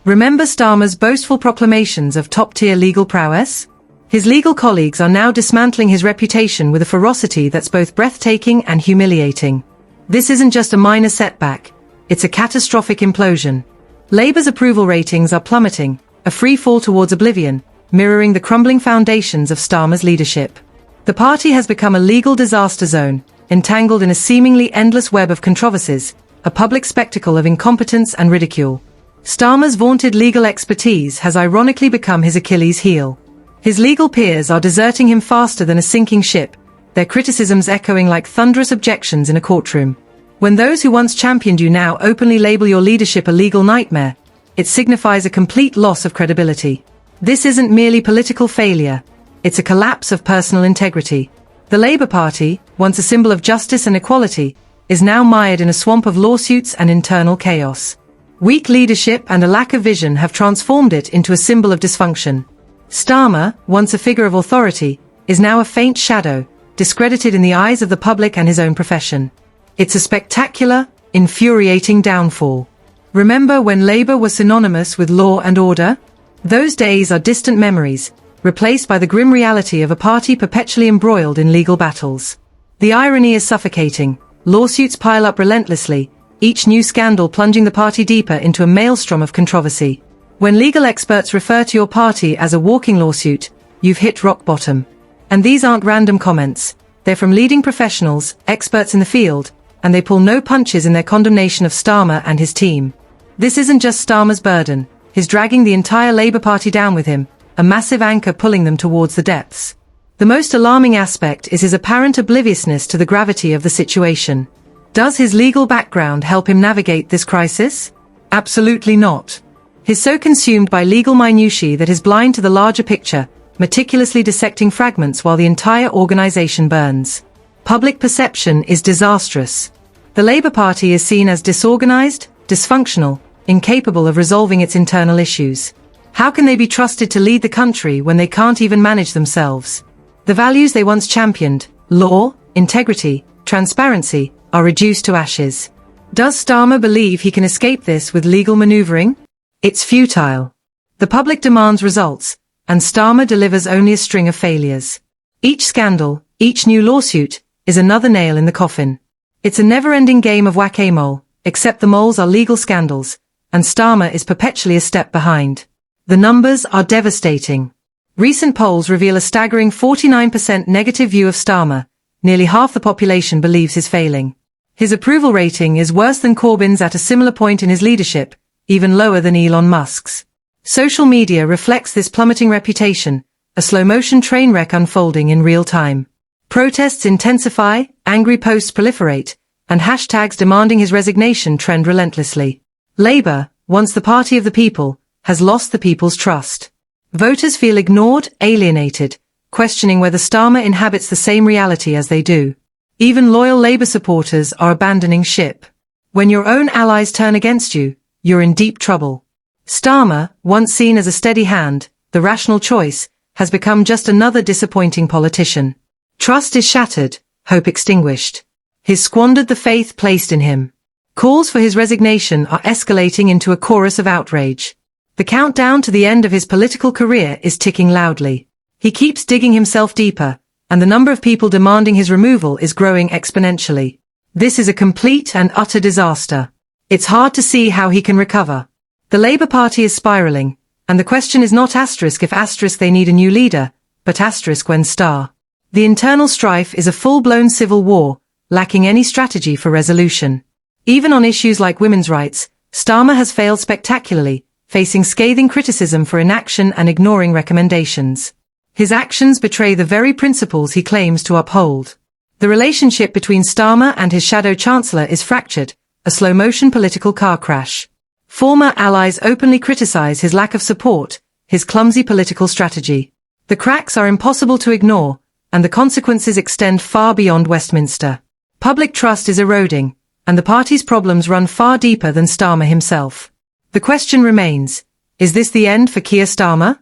Remember Starmer's boastful proclamations of top-tier legal prowess? His legal colleagues are now dismantling his reputation with a ferocity that's both breathtaking and humiliating. This isn't just a minor setback, it's a catastrophic implosion. Labour's approval ratings are plummeting, a free fall towards oblivion, mirroring the crumbling foundations of Starmer's leadership. The party has become a legal disaster zone, entangled in a seemingly endless web of controversies, a public spectacle of incompetence and ridicule. Starmer's vaunted legal expertise has ironically become his Achilles heel. His legal peers are deserting him faster than a sinking ship, their criticisms echoing like thunderous objections in a courtroom. When those who once championed you now openly label your leadership a legal nightmare, it signifies a complete loss of credibility. This isn't merely political failure, it's a collapse of personal integrity. The Labour Party, once a symbol of justice and equality, is now mired in a swamp of lawsuits and internal chaos. Weak leadership and a lack of vision have transformed it into a symbol of dysfunction. Starmer, once a figure of authority, is now a faint shadow, discredited in the eyes of the public and his own profession. It's a spectacular, infuriating downfall. Remember when Labour was synonymous with law and order? Those days are distant memories, replaced by the grim reality of a party perpetually embroiled in legal battles. The irony is suffocating. Lawsuits pile up relentlessly, each new scandal plunging the party deeper into a maelstrom of controversy. When legal experts refer to your party as a walking lawsuit, you've hit rock bottom. And these aren't random comments, they're from leading professionals, experts in the field, and they pull no punches in their condemnation of Starmer and his team. This isn't just Starmer's burden, he's dragging the entire Labour Party down with him, a massive anchor pulling them towards the depths. The most alarming aspect is his apparent obliviousness to the gravity of the situation. Does his legal background help him navigate this crisis? Absolutely not. He's so consumed by legal minutiae that he's blind to the larger picture, meticulously dissecting fragments while the entire organization burns. Public perception is disastrous. The Labour Party is seen as disorganized, dysfunctional, incapable of resolving its internal issues. How can they be trusted to lead the country when they can't even manage themselves? The values they once championed, law, integrity, transparency, are reduced to ashes. Does Starmer believe he can escape this with legal maneuvering? It's futile. The public demands results, and Starmer delivers only a string of failures. Each scandal, each new lawsuit, is another nail in the coffin. It's a never-ending game of whack-a-mole, except the moles are legal scandals, and Starmer is perpetually a step behind. The numbers are devastating. Recent polls reveal a staggering 49% negative view of Starmer. Nearly half the population believes he's failing. His approval rating is worse than Corbyn's at a similar point in his leadership, even lower than Elon Musk's. Social media reflects this plummeting reputation, a slow-motion train wreck unfolding in real time. Protests intensify, angry posts proliferate, and hashtags demanding his resignation trend relentlessly. Labour, once the party of the people, has lost the people's trust. Voters feel ignored, alienated, questioning whether Starmer inhabits the same reality as they do. Even loyal Labour supporters are abandoning ship. When your own allies turn against you, you're in deep trouble. Starmer, once seen as a steady hand, the rational choice, has become just another disappointing politician. Trust is shattered, hope extinguished. He's squandered the faith placed in him. Calls for his resignation are escalating into a chorus of outrage. The countdown to the end of his political career is ticking loudly. He keeps digging himself deeper, and the number of people demanding his removal is growing exponentially. This is a complete and utter disaster. It's hard to see how he can recover. The Labour Party is spiralling, and the question is not asterisk if asterisk they need a new leader, but asterisk when star. The internal strife is a full-blown civil war, lacking any strategy for resolution. Even on issues like women's rights, Starmer has failed spectacularly, facing scathing criticism for inaction and ignoring recommendations. His actions betray the very principles he claims to uphold. The relationship between Starmer and his shadow chancellor is fractured, a slow-motion political car crash. Former allies openly criticize his lack of support, his clumsy political strategy. The cracks are impossible to ignore, and the consequences extend far beyond Westminster. Public trust is eroding, and the party's problems run far deeper than Starmer himself. The question remains, is this the end for Keir Starmer?